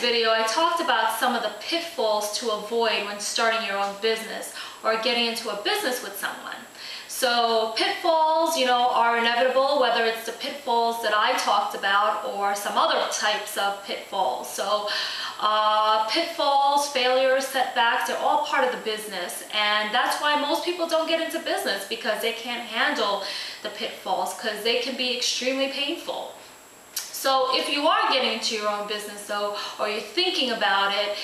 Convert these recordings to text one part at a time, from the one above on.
video, I talked about some of the pitfalls to avoid when starting your own business or getting into a business with someone. So pitfalls, are inevitable, whether it's the pitfalls that I talked about or some other types of pitfalls. So pitfalls, failures, setbacks, they're all part of the business. And that's why most people don't get into business, because they can't handle the pitfalls, because they can be extremely painful. So if you are getting into your own business though, or you're thinking about it,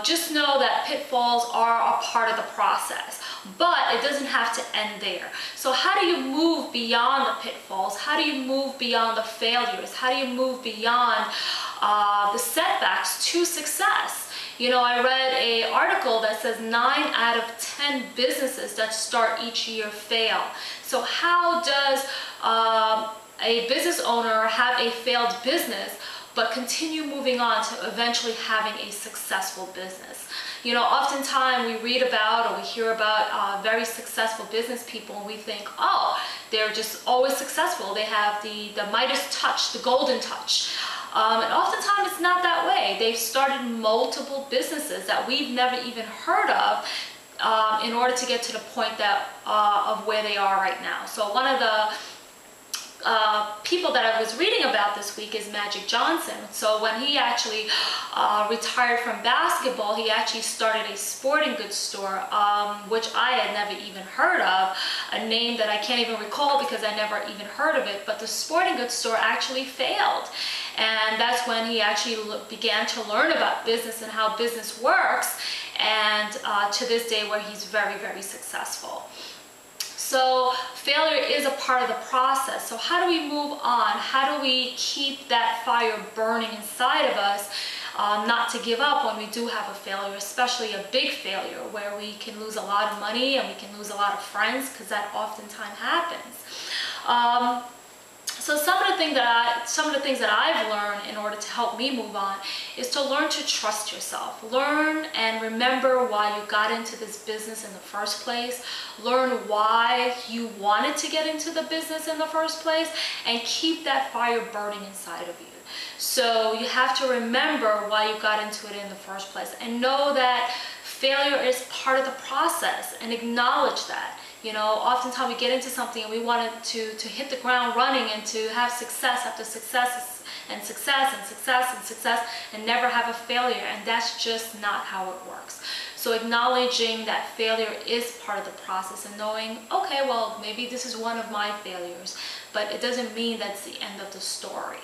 just know that pitfalls are a part of the process, but it doesn't have to end there. So how do you move beyond the pitfalls? How do you move beyond the failures? How do you move beyond the setbacks to success? I read an article that says 9 out of 10 businesses that start each year fail. So how does a business owner have a failed business but continue moving on to eventually having a successful business? Oftentimes we read about or we hear about very successful business people, and we think, oh, they're just always successful. They have the Midas touch, the golden touch. And oftentimes it's not that way. They've started multiple businesses that we've never even heard of in order to get to the point of where they are right now. So one of the people that I was reading about this week is Magic Johnson. So when he actually retired from basketball, he actually started a sporting goods store, which I had never even heard of, a name that I can't even recall because I never even heard of it. But the sporting goods store actually failed. And that's when he actually began to learn about business and how business works, and to this day where he's very, very successful. So failure is a part of the process. So how do we move on? How do we keep that fire burning inside of us, not to give up when we do have a failure, especially a big failure where we can lose a lot of money and we can lose a lot of friends, because that oftentimes happens. So some of the things that I've learned in order to help me move on is to learn to trust yourself. Learn and remember why you got into this business in the first place. Learn why you wanted to get into the business in the first place, and keep that fire burning inside of you. So you have to remember why you got into it in the first place, and know that failure is part of the process, and acknowledge that. Oftentimes we get into something and we want it to hit the ground running and to have success after success and success and success and success and never have a failure, and that's just not how it works. So acknowledging that failure is part of the process, and knowing, okay, well, maybe this is one of my failures, but it doesn't mean that's the end of the story.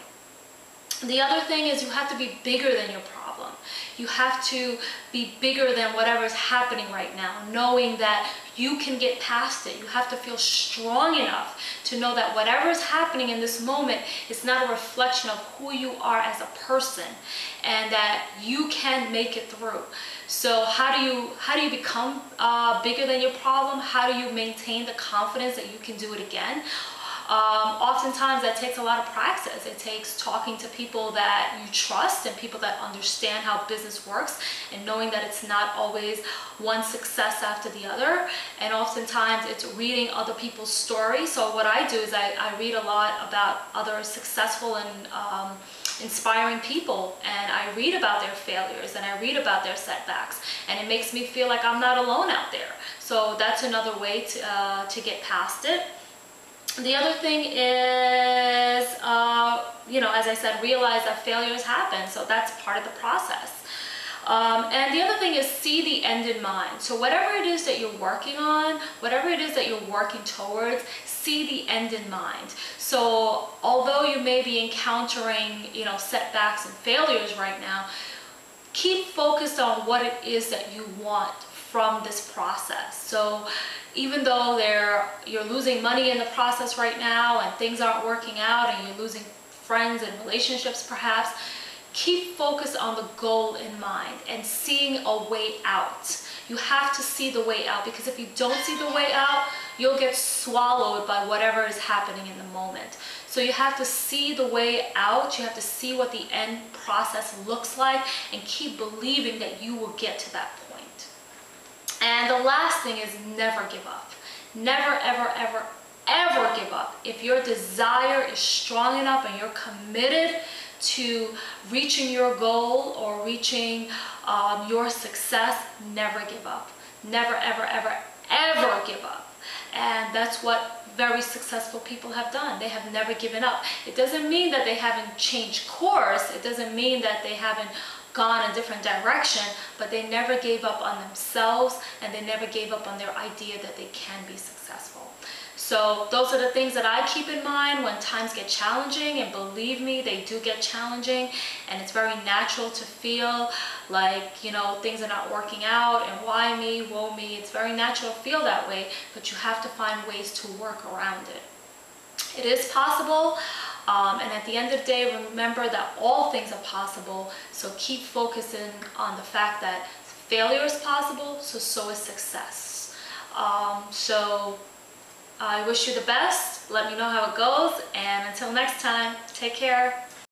The other thing is you have to be bigger than your problem. You have to be bigger than whatever is happening right now, knowing that you can get past it. You have to feel strong enough to know that whatever is happening in this moment is not a reflection of who you are as a person, and that you can make it through. So how do you become bigger than your problem? How do you maintain the confidence that you can do it again? Oftentimes that takes a lot of practice. It takes talking to people that you trust and people that understand how business works, and knowing that it's not always one success after the other. And oftentimes it's reading other people's stories. So what I do is I read a lot about other successful and inspiring people, and I read about their failures and I read about their setbacks, and it makes me feel like I'm not alone out there. So that's another way to get past it. The other thing is, as I said, realize that failures happen. So that's part of the process. And the other thing is, see the end in mind. So whatever it is that you're working on, whatever it is that you're working towards, see the end in mind. So although you may be encountering, setbacks and failures right now, keep focused on what it is that you want from this process. So even though you're losing money in the process right now and things aren't working out and you're losing friends and relationships perhaps, keep focused on the goal in mind and seeing a way out. You have to see the way out, because if you don't see the way out, you'll get swallowed by whatever is happening in the moment. So you have to see the way out, you have to see what the end process looks like, and keep believing that you will get to that point. And the last thing is, never give up. Never, ever, ever, ever give up. If your desire is strong enough and you're committed to reaching your goal or reaching your success, never give up. Never, ever, ever, ever give up. And that's what very successful people have done. They have never given up. It doesn't mean that they haven't changed course. It doesn't mean that they haven't gone a different direction, but they never gave up on themselves, and they never gave up on their idea that they can be successful. So those are the things that I keep in mind when times get challenging, and believe me, they do get challenging, and it's very natural to feel like, you know, things are not working out, and why me, woe me. It's very natural to feel that way, but you have to find ways to work around it. It is possible, and at the end of the day, remember that all things are possible, so keep focusing on the fact that failure is possible, so is success. So I wish you the best. Let me know how it goes, and until next time, take care.